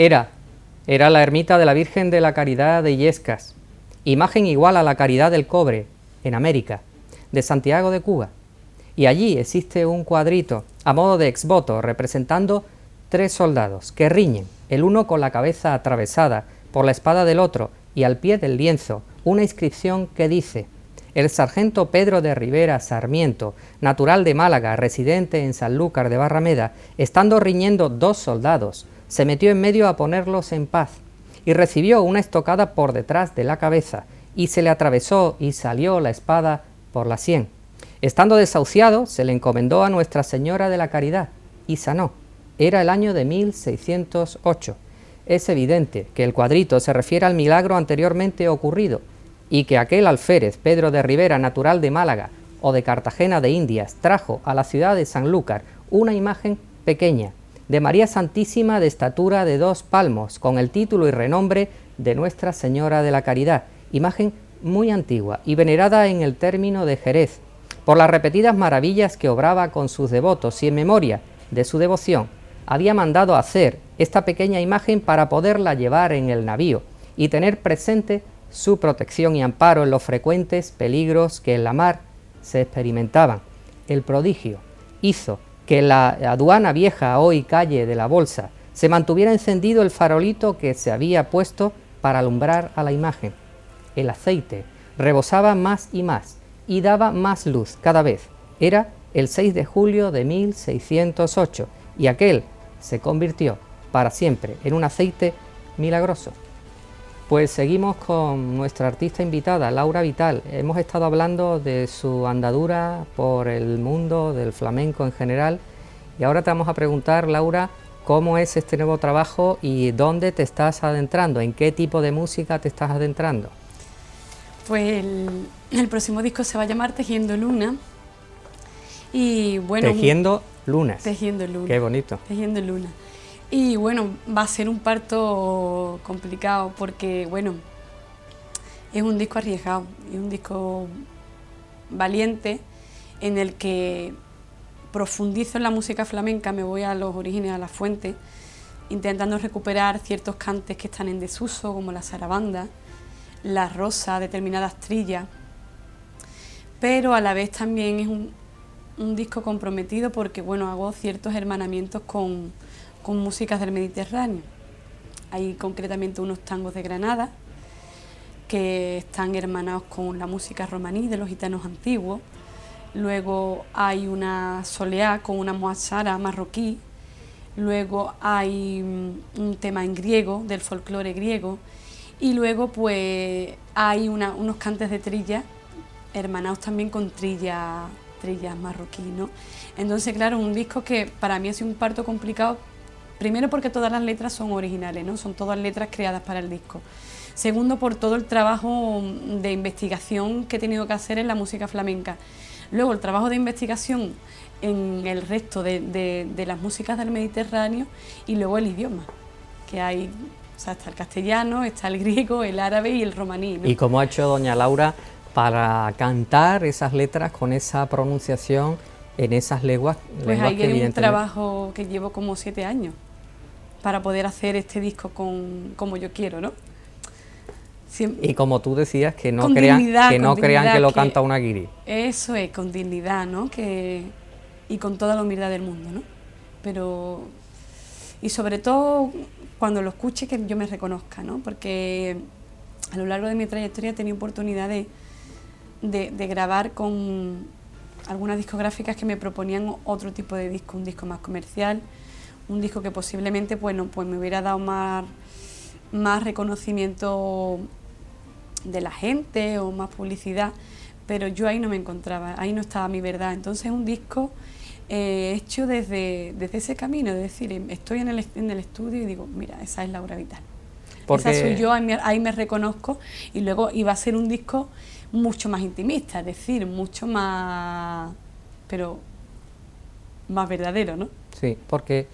Era la ermita de la Virgen de la Caridad de Illescas, imagen igual a la Caridad del Cobre, en América, de Santiago de Cuba. Y allí existe un cuadrito, a modo de exvoto, representando 3 soldados que riñen, el uno con la cabeza atravesada por la espada del otro, y al pie del lienzo una inscripción que dice: el sargento Pedro de Rivera Sarmiento, natural de Málaga, residente en Sanlúcar de Barrameda, estando riñendo 2 soldados, se metió en medio a ponerlos en paz, y recibió una estocada por detrás de la cabeza, y se le atravesó y salió la espada por la sien. Estando desahuciado, se le encomendó a Nuestra Señora de la Caridad, y sanó. Era el año de 1608. Es evidente que el cuadrito se refiere al milagro anteriormente ocurrido, y que aquel alférez Pedro de Rivera, natural de Málaga o de Cartagena de Indias, trajo a la ciudad de Sanlúcar una imagen pequeña, de María Santísima de estatura de 2 palmos, con el título y renombre de Nuestra Señora de la Caridad, imagen muy antigua y venerada en el término de Jerez, por las repetidas maravillas que obraba con sus devotos, y en memoria de su devoción, había mandado hacer esta pequeña imagen para poderla llevar en el navío y tener presente su protección y amparo en los frecuentes peligros que en la mar se experimentaban. El prodigio hizo que en la aduana vieja, hoy calle de la Bolsa, se mantuviera encendido el farolito que se había puesto para alumbrar a la imagen. El aceite rebosaba más y daba más luz cada vez. Era el 6 de julio de 1608 y aquel se convirtió para siempre en un aceite milagroso. Pues seguimos con nuestra artista invitada, Laura Vital. Hemos estado hablando de su andadura por el mundo del flamenco en general, y ahora te vamos a preguntar, Laura, cómo es este nuevo trabajo y dónde te estás adentrando, en qué tipo de música te estás adentrando. Pues el próximo disco se va a llamar Tejiendo Luna. Y bueno, Tejiendo Lunas. Tejiendo Luna. Qué bonito. Tejiendo Luna. Y bueno, va a ser un parto complicado porque, bueno, es un disco arriesgado, es un disco valiente en el que profundizo en la música flamenca, me voy a los orígenes, a la fuente, intentando recuperar ciertos cantes que están en desuso, como la sarabanda, la rosa, determinadas trillas, pero a la vez también es un disco comprometido porque, bueno, hago ciertos hermanamientos con músicas del Mediterráneo. Hay concretamente unos tangos de Granada que están hermanados con la música romaní de los gitanos antiguos. Luego hay una soleá con una moassara marroquí. Luego hay un tema en griego, del folclore griego. Y luego pues hay unos cantes de trilla hermanados también con trillas marroquí, ¿no? Entonces, claro, un disco que para mí ha sido un parto complicado. Primero porque todas las letras son originales, ¿no? Son todas letras creadas para el disco. Segundo, por todo el trabajo de investigación que he tenido que hacer en la música flamenca. Luego, el trabajo de investigación en el resto de las músicas del Mediterráneo, y luego el idioma, que hay, o sea, está el castellano, está el griego, el árabe y el romaní, ¿no? ¿Y cómo ha hecho doña Laura para cantar esas letras con esa pronunciación en esas lenguas? Pues ahí hay un trabajo que llevo como 7 años para poder hacer este disco como yo quiero, ¿no? Y como tú decías, que no crean que lo canta una guiri. Eso es, con dignidad, ¿no? Y con toda la humildad del mundo, ¿no? Pero, y sobre todo, cuando lo escuche, que yo me reconozca, ¿no? Porque a lo largo de mi trayectoria he tenido oportunidad de grabar con algunas discográficas que me proponían otro tipo de disco, un disco más comercial, un disco que posiblemente, bueno, pues me hubiera dado más reconocimiento de la gente o más publicidad, pero yo ahí no me encontraba, ahí no estaba mi verdad. Entonces un disco hecho desde ese camino, es decir, estoy en el estudio y digo, mira, esa es Laura Vital, esa soy yo, ahí me reconozco, y luego iba a ser un disco mucho más intimista, es decir, mucho más, pero más verdadero, ¿no? Sí, porque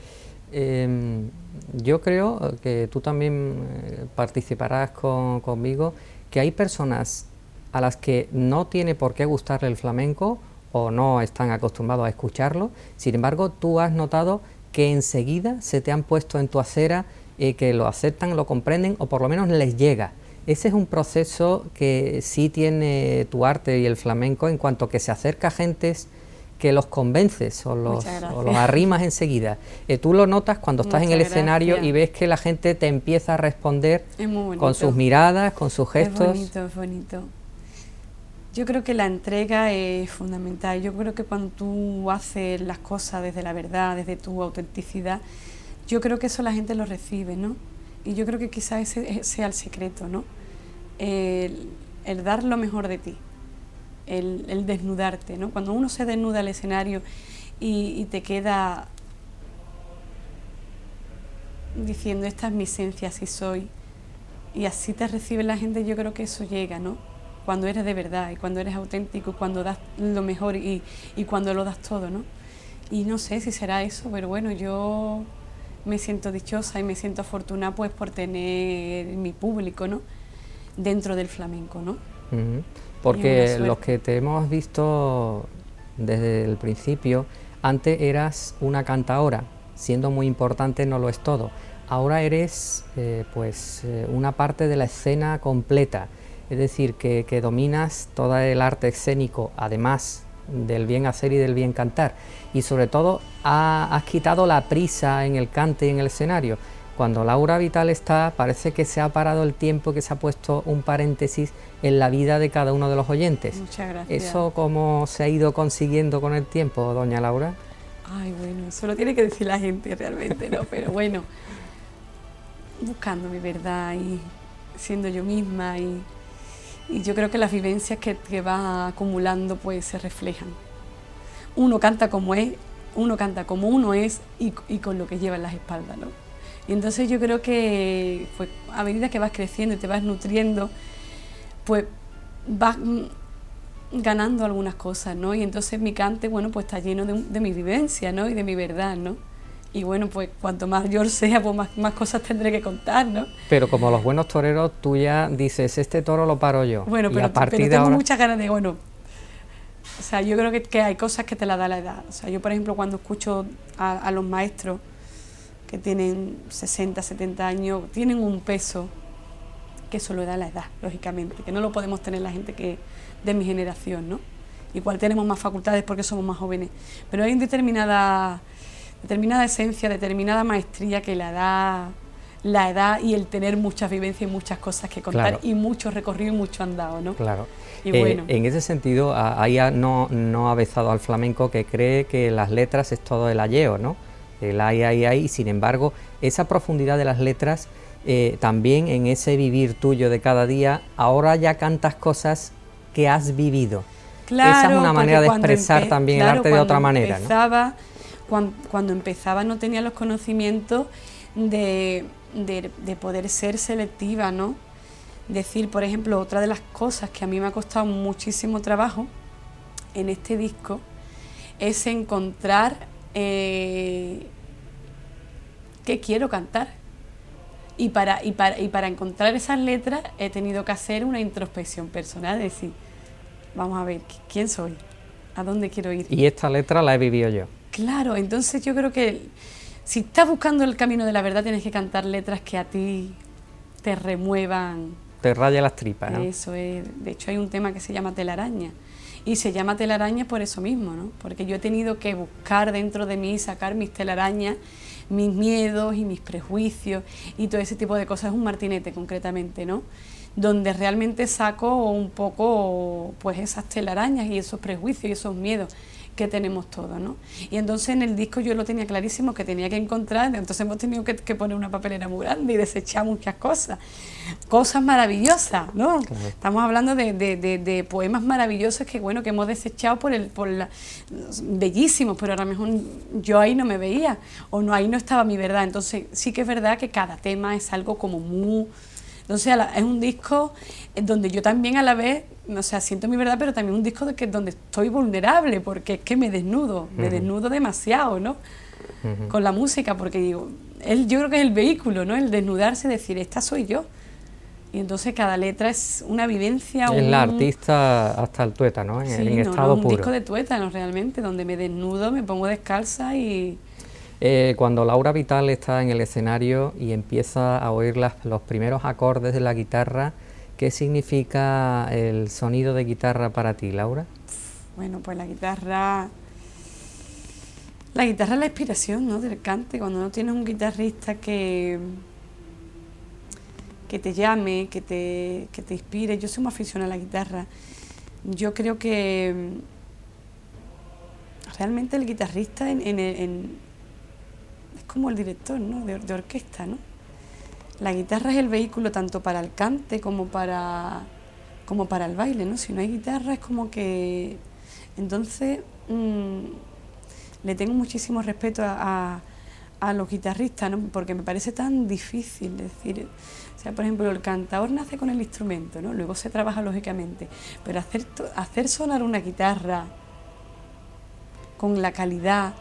yo creo que tú también participarás conmigo, que hay personas a las que no tiene por qué gustarle el flamenco o no están acostumbrados a escucharlo. Sin embargo, tú has notado que enseguida se te han puesto en tu acera que lo aceptan, lo comprenden o por lo menos les llega. Ese es un proceso que sí tiene tu arte y el flamenco en cuanto que se acerca a gentes que los convences o los arrimas enseguida. Tú lo notas cuando estás en el escenario y ves que la gente te empieza a responder con sus miradas, con sus gestos. Es bonito, es bonito. Yo creo que la entrega es fundamental. Yo creo que cuando tú haces las cosas desde la verdad, desde tu autenticidad, yo creo que eso la gente lo recibe, ¿no? Y yo creo que quizás ese sea el secreto, ¿no? El dar lo mejor de ti. El desnudarte, ¿no? Cuando uno se desnuda al escenario y te queda diciendo esta es mi esencia, así soy, y así te recibe la gente, yo creo que eso llega, ¿no? Cuando eres de verdad y cuando eres auténtico, cuando das lo mejor y cuando lo das todo, ¿no? Y no sé si será eso, pero bueno, yo me siento dichosa y me siento afortunada pues por tener mi público, ¿no? Dentro del flamenco, ¿no? Porque los que te hemos visto desde el principio, antes eras una cantaora, siendo muy importante no lo es todo. Ahora eres una parte de la escena completa, es decir, que dominas todo el arte escénico, además del bien hacer y del bien cantar. Y sobre todo has quitado la prisa en el cante y en el escenario. Cuando Laura Vital está, parece que se ha parado el tiempo, que se ha puesto un paréntesis en la vida de cada uno de los oyentes. Muchas gracias. ¿Eso cómo se ha ido consiguiendo con el tiempo, doña Laura? Ay, bueno, eso lo tiene que decir la gente realmente, ¿no? Pero bueno, buscando mi verdad y siendo yo misma y yo creo que las vivencias que va acumulando pues se reflejan. Uno canta como es, uno canta como uno es y con lo que lleva en las espaldas, ¿no? Y entonces yo creo que pues, a medida que vas creciendo y te vas nutriendo, pues vas ganando algunas cosas, ¿no? Y entonces mi cante, bueno, pues está lleno de mi vivencia, ¿no? Y de mi verdad, ¿no? Y bueno, pues cuanto mayor sea, pues más cosas tendré que contar, ¿no? Pero como los buenos toreros, tú ya dices, este toro lo paro yo. Bueno, pero tengo muchas ganas de, bueno, o sea, yo creo que hay cosas que te la da la edad. O sea, yo por ejemplo cuando escucho a los maestros que tienen 60, 70 años, tienen un peso que eso lo da la edad, lógicamente, que no lo podemos tener la gente que de mi generación, ¿no? Igual tenemos más facultades porque somos más jóvenes, pero hay determinada esencia, determinada maestría que la edad y el tener muchas vivencias y muchas cosas que contar, claro, y mucho recorrido y mucho andado, ¿no? Claro. Y bueno. En ese sentido, ahí no ha besado al flamenco, que cree que las letras es todo el ayeo, ¿no? El ay, y sin embargo, esa profundidad de las letras, también en ese vivir tuyo de cada día, ahora ya cantas cosas que has vivido. Claro, esa es una manera de expresar también el arte de otra manera, ¿no? Cuando empezaba no tenía los conocimientos de poder ser selectiva, ¿no? Decir, por ejemplo, otra de las cosas que a mí me ha costado muchísimo trabajo en este disco es encontrar qué quiero cantar. Y para encontrar esas letras he tenido que hacer una introspección personal, decir, vamos a ver, ¿quién soy? ¿A dónde quiero ir? Y esta letra la he vivido yo. Claro, entonces yo creo que si estás buscando el camino de la verdad tienes que cantar letras que a ti te remuevan. Te raya las tripas, ¿no? Eso es. De hecho hay un tema que se llama Telaraña. Y se llama telaraña por eso mismo, ¿no? Porque yo he tenido que buscar dentro de mí, sacar mis telarañas, mis miedos y mis prejuicios y todo ese tipo de cosas. Es un martinete concretamente, ¿no? Donde realmente saco un poco pues esas telarañas y esos prejuicios y esos miedos que tenemos todos, ¿no? Y entonces en el disco yo lo tenía clarísimo que tenía que encontrar, entonces hemos tenido que poner una papelera muy grande y desechar muchas cosas maravillosas, ¿no? Claro. Estamos hablando de poemas maravillosos que bueno que hemos desechado bellísimos, pero a lo mejor yo ahí no me veía o no, ahí no estaba mi verdad. Entonces sí que es verdad que cada tema es algo como muy... Entonces es un disco donde yo también a la vez, o sea, siento mi verdad, pero también un disco donde estoy vulnerable, porque es que me desnudo demasiado, ¿no? Con la música, porque digo, yo creo que es el vehículo, ¿no? El desnudarse, decir, esta soy yo. Y entonces cada letra es una vivencia. Es la artista hasta el tuétano, ¿no? En estado puro. Un disco de tuétano realmente, donde me desnudo, me pongo descalza y Cuando Laura Vital está en el escenario y empieza a oír los primeros acordes de la guitarra, ¿qué significa el sonido de guitarra para ti, Laura? Bueno, pues la guitarra es la inspiración, ¿no?, del cante. Cuando no tienes un guitarrista que te llame, que te inspire. Yo soy muy aficionada a la guitarra. Yo creo que realmente el guitarrista es como el director, ¿no?, de orquesta, ¿no? La guitarra es el vehículo tanto para el cante como para el baile, ¿no? Si no hay guitarra es como que... Entonces, le tengo muchísimo respeto a los guitarristas, ¿no?, porque me parece tan difícil decir... O sea, por ejemplo, el cantador nace con el instrumento, ¿no?, luego se trabaja lógicamente, pero hacer sonar una guitarra con la calidad,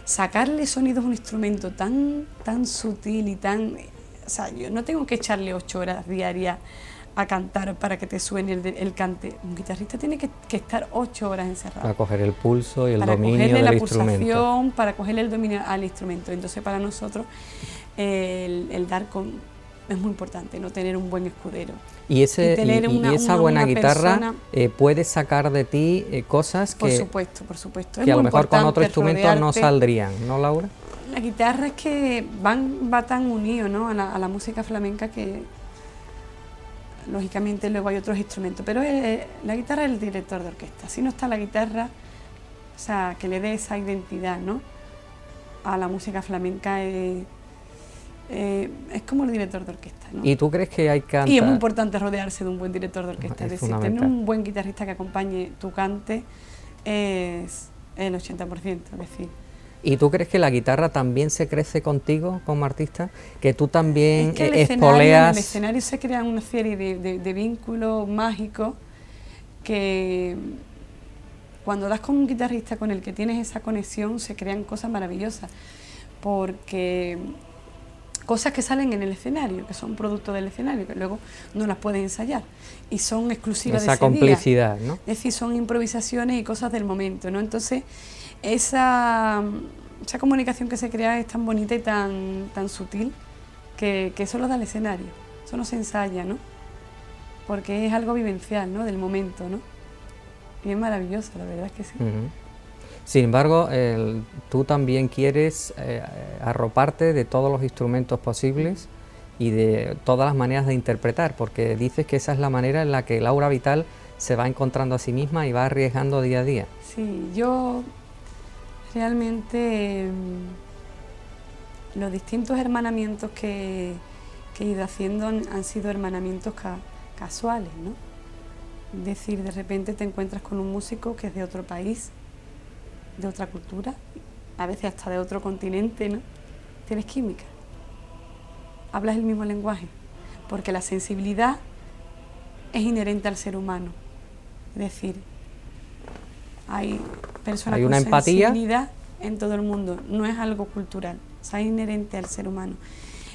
sacarle sonidos a un instrumento tan sutil y tan... O sea, yo no tengo que echarle 8 horas diarias a cantar para que te suene el cante. Un guitarrista tiene que estar 8 horas encerrado. Para coger el pulso y el dominio del instrumento. Para cogerle la pulsación, para cogerle el dominio al instrumento. Entonces, para nosotros, el dar es muy importante, no tener un buen escudero. Y esa buena guitarra puede sacar de ti cosas que... Por supuesto. Que a lo mejor con otro instrumento no saldrían, ¿no, Laura? La guitarra es que va tan unido, ¿no?, a la música flamenca que lógicamente luego hay otros instrumentos, pero la guitarra es el director de orquesta. Si no está la guitarra, o sea, que le dé esa identidad, ¿no?, a la música flamenca, es como el director de orquesta, ¿no? ¿Y tú crees que hay cantar? Y es muy importante rodearse de un buen director de orquesta, es decir, fundamental. tener un buen guitarrista que acompañe tu cante es el 80%, es decir. ¿Y tú crees que la guitarra también se crece contigo como artista? ¿Que tú también En el escenario se crean una serie de vínculos mágicos que cuando das con un guitarrista con el que tienes esa conexión se crean cosas maravillosas, porque cosas que salen en el escenario, que son producto del escenario, que luego no las puedes ensayar y son exclusivas de ese día. Esa complicidad, ¿no? Es decir, son improvisaciones y cosas del momento, ¿no? Entonces, esa comunicación que se crea es tan bonita y tan sutil que eso lo da el escenario, eso no se ensaya, ¿no? Porque es algo vivencial, ¿no?, del momento, ¿no? Y es maravilloso, la verdad es que sí. Sin embargo, tú también quieres arroparte de todos los instrumentos posibles y de todas las maneras de interpretar, porque dices que esa es la manera en la que Laura Vital se va encontrando a sí misma y va arriesgando día a día. Sí, yo realmente los distintos hermanamientos que he ido haciendo han sido hermanamientos casuales, ¿no? Es decir, de repente te encuentras con un músico que es de otro país, de otra cultura, a veces hasta de otro continente, ¿no? Tienes química, hablas el mismo lenguaje, porque la sensibilidad es inherente al ser humano. Es decir, hay personas con sensibilidad en todo el mundo, no es algo cultural, es inherente al ser humano.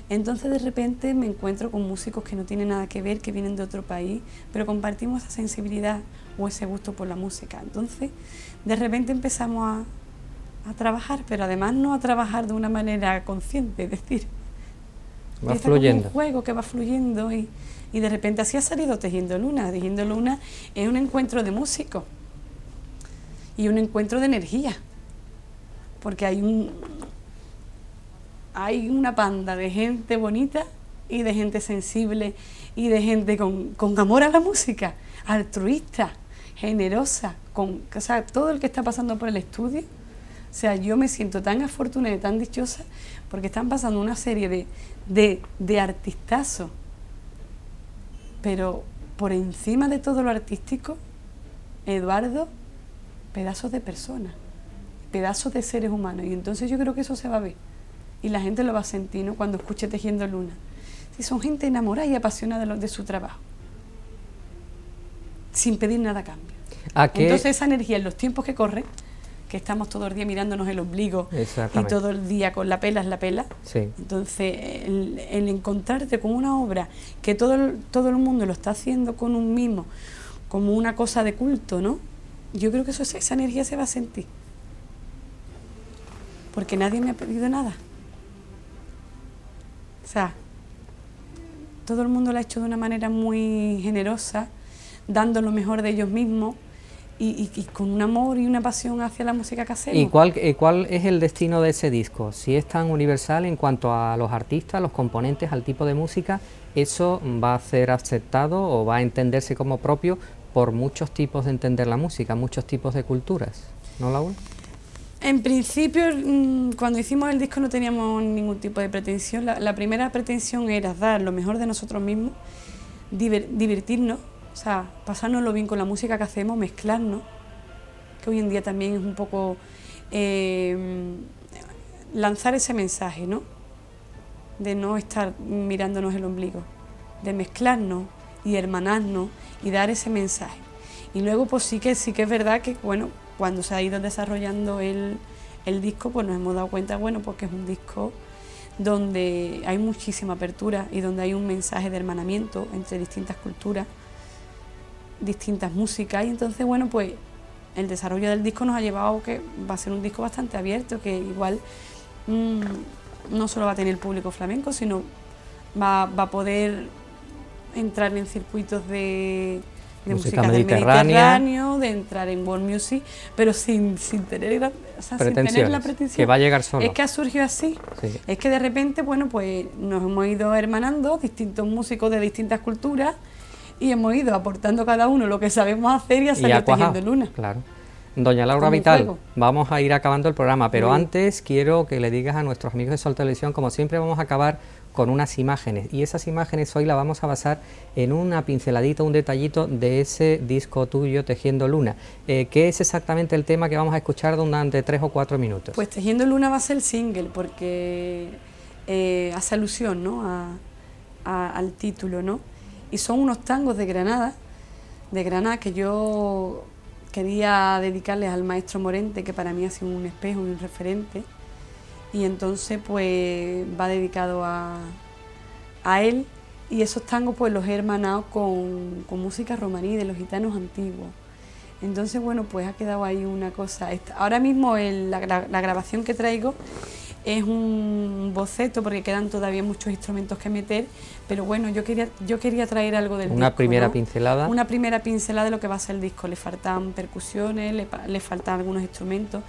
Entonces de repente me encuentro con músicos que no tienen nada que ver, que vienen de otro país, pero compartimos esa sensibilidad o ese gusto por la música. Entonces de repente empezamos a trabajar, pero además no a trabajar de una manera consciente, es decir, va fluyendo. Como un juego que va fluyendo y de repente así ha salido Tejiendo Luna. Tejiendo Luna es un encuentro de músicos y un encuentro de energía, porque hay una panda de gente bonita y de gente sensible y de gente con amor a la música, altruista, generosa, o sea, todo el que está pasando por el estudio. O sea, yo me siento tan afortunada y tan dichosa porque están pasando una serie de artistazos, pero por encima de todo lo artístico, Eduardo, pedazos de personas, pedazos de seres humanos, y entonces yo creo que eso se va a ver y la gente lo va a sentir, ¿no?, cuando escuche Tejiendo Luna. Si son gente enamorada y apasionada de su trabajo, sin pedir nada a cambio. Entonces esa energía en los tiempos que corren, que estamos todo el día mirándonos el ombligo y todo el día con la pela es la pela, sí. Entonces el encontrarte con una obra que todo el mundo lo está haciendo con un mimo, como una cosa de culto, ¿no? Yo creo que esa energía se va a sentir. porque nadie me ha pedido nada. O sea, todo el mundo lo ha hecho de una manera muy generosa, dando lo mejor de ellos mismos y con un amor y una pasión hacia la música que hacemos. ¿Y cuál es el destino de ese disco? Si es tan universal en cuanto a los artistas, los componentes, al tipo de música, ¿eso va a ser aceptado o va a entenderse como propio por muchos tipos de entender la música, muchos tipos de culturas? ¿No, Laura? En principio, cuando hicimos el disco no teníamos ningún tipo de pretensión. La primera pretensión era dar lo mejor de nosotros mismos, divertirnos, o sea, pasárnoslo bien con la música que hacemos, mezclarnos, que hoy en día también es un poco lanzar ese mensaje, ¿no? De no estar mirándonos el ombligo, de mezclarnos y hermanarnos y dar ese mensaje. Y luego pues sí que es verdad que, bueno, cuando se ha ido desarrollando el disco, pues nos hemos dado cuenta, bueno, porque es un disco donde hay muchísima apertura y donde hay un mensaje de hermanamiento entre distintas culturas, distintas músicas, y entonces, bueno, pues el desarrollo del disco nos ha llevado a que va a ser un disco bastante abierto, que igual no solo va a tener el público flamenco, sino va a poder entrar en circuitos de música del Mediterráneo, de entrar en world music, pero sin tener la pretensión. Que va a llegar solo. Es que ha surgido así. Sí. Es que de repente, bueno, pues nos hemos ido hermanando, distintos músicos de distintas culturas, y hemos ido aportando cada uno lo que sabemos hacer y a salir Tejiendo Luna. Claro. Doña Laura Vital, vamos a ir acabando el programa, pero antes quiero que le digas a nuestros amigos de Sol Televisión, como siempre vamos a acabar con unas imágenes, y esas imágenes hoy las vamos a basar en una pinceladita, un detallito de ese disco tuyo, Tejiendo Luna. ¿Qué es exactamente el tema que vamos a escuchar durante 3 o 4 minutos? Pues Tejiendo Luna va a ser el single, porque hace alusión, ¿no?, al título, ¿no? Y son unos tangos de Granada que yo quería dedicarles al maestro Morente, que para mí ha sido un espejo y un referente, y entonces pues va dedicado a él, y esos tangos pues los he hermanado con música romaní de los gitanos antiguos. Entonces, bueno, pues ha quedado ahí una cosa. Ahora mismo la grabación que traigo es un boceto, porque quedan todavía muchos instrumentos que meter, pero bueno, yo quería traer algo del disco. Una primera ¿no? pincelada. Una primera pincelada de lo que va a ser el disco. Le faltan percusiones, le faltan algunos instrumentos,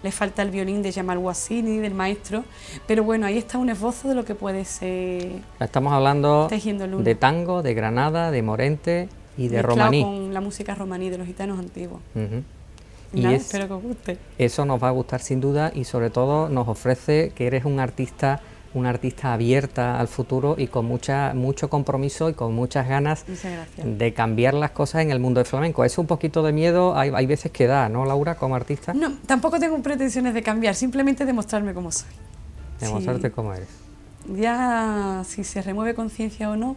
le falta el violín de Jamal Wassini, del maestro, pero bueno, ahí está un esbozo de lo que puede ser. Estamos hablando Tejiendo Luna. De tango, de Granada, de Morente y de mezclado romaní. Con la música romaní de los gitanos antiguos. Y nada, espero que os guste. Eso nos va a gustar sin duda, y sobre todo nos ofrece que eres una artista abierta al futuro y con mucho compromiso y con muchas ganas de cambiar las cosas en el mundo del flamenco. Es un poquito de miedo, hay veces que da, ¿no, Laura, como artista? No, tampoco tengo pretensiones de cambiar, simplemente de mostrarme como soy. Demostrarte cómo eres. Ya si se remueve conciencia o no,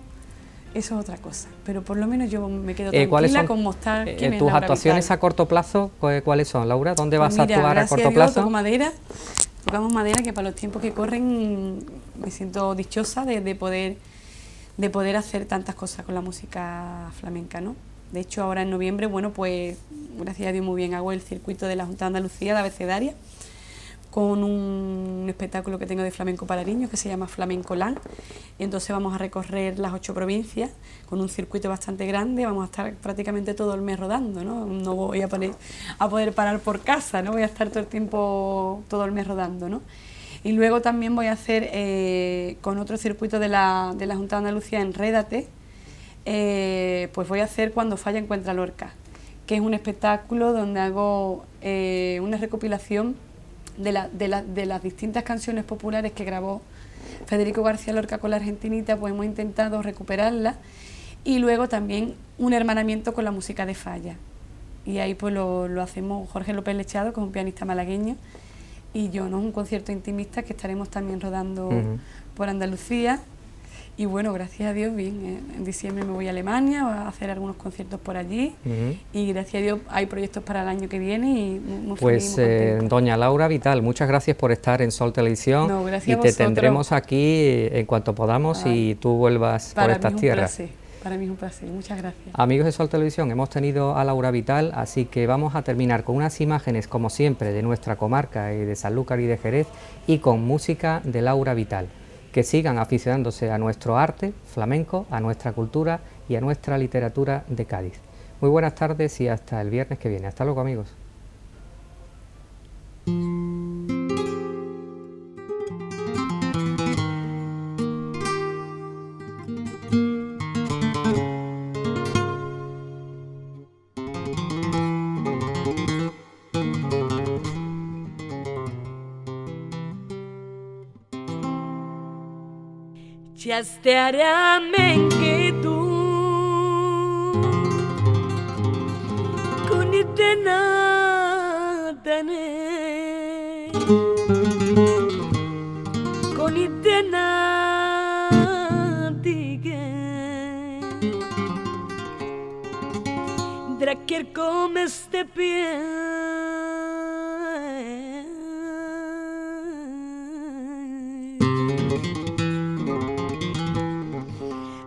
eso es otra cosa, pero por lo menos yo me quedo tranquila con mostrar quién es tus Laura actuaciones Vital. A corto plazo, ¿cuáles son, Laura? ¿Dónde Pues vas a actuar a corto plazo? Tocamos madera, que para los tiempos que corren me siento dichosa de poder hacer tantas cosas con la música flamenca, ¿no? De hecho, ahora en noviembre, bueno, pues gracias a Dios muy bien, hago el circuito de la Junta de Andalucía, de Abecedaria, con un espectáculo que tengo de flamenco para niños que se llama Flamenco Land, y entonces vamos a recorrer las 8 provincias con un circuito bastante grande. Vamos a estar prácticamente todo el mes rodando, ¿no? No voy a poder parar por casa, ¿no? Voy a estar todo el tiempo, todo el mes rodando, ¿no? Y luego también voy a hacer con otro circuito de la Junta de Andalucía, Enrédate, pues voy a hacer Cuando falla encuentra Lorca, que es un espectáculo donde hago una recopilación de las distintas canciones populares que grabó Federico García Lorca con la argentinita. Pues hemos intentado recuperarlas, y luego también un hermanamiento con la música de Falla, y ahí pues lo hacemos Jorge López Lechado, que es un pianista malagueño, y yo, ¿no? Un concierto intimista que estaremos también rodando por Andalucía. Y bueno, gracias a Dios, bien, en diciembre me voy a Alemania a hacer algunos conciertos por allí, y gracias a Dios hay proyectos para el año que viene, y muy pues feliz, muy doña Laura Vital, muchas gracias por estar en Sol Televisión. No, gracias y a te vosotros. tendremos aquí en cuanto podamos y tú vuelvas por estas tierras. Para mí es un placer, muchas gracias. Amigos de Sol Televisión, hemos tenido a Laura Vital, así que vamos a terminar con unas imágenes, como siempre, de nuestra comarca y de Sanlúcar y de Jerez, y con música de Laura Vital. Que sigan aficionándose a nuestro arte flamenco, a nuestra cultura y a nuestra literatura de Cádiz. Muy buenas tardes y hasta el viernes que viene. Hasta luego, amigos. Ya te hará que tú con itene con dige draker come este pie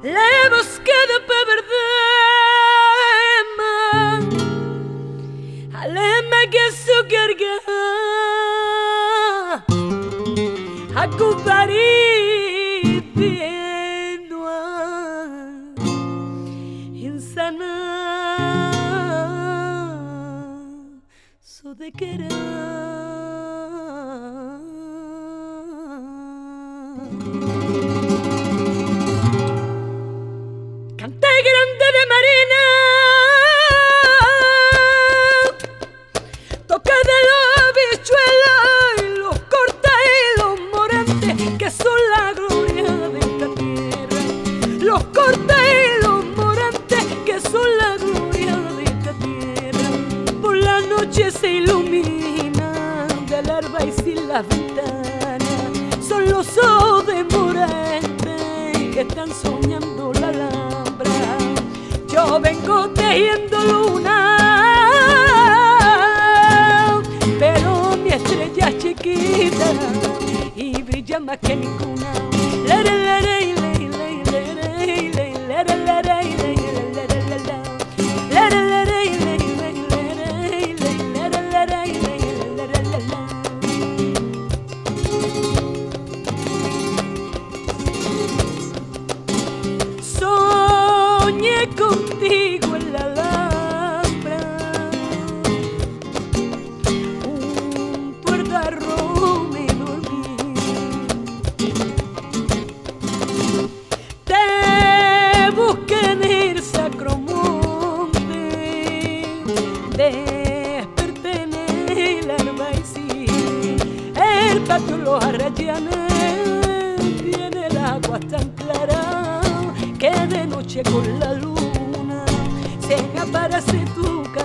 le buscado per verdema alema que su carga a cubari pienua insana so de querer Cante grande de Marina, toca de los habichuelos y los corta y los morantes, que son la gloria de esta tierra. Los corta y los morantes, que son la gloria de esta tierra. Por la noche se iluminan de alarma y sin las ventanas. Son los ojos de morantes que están soñando la Alhambra. Yo vengo tejiendo luna, pero mi estrella es chiquita y brilla más que ninguna. Soñé contigo en la Alhambra, un puertarro me dormí. Te busqué en el Sacromonte, desperté en el Albaicín, el patio los Arrayanes, tiene el agua tan clara que de noche con la luna se me aparece tu cara.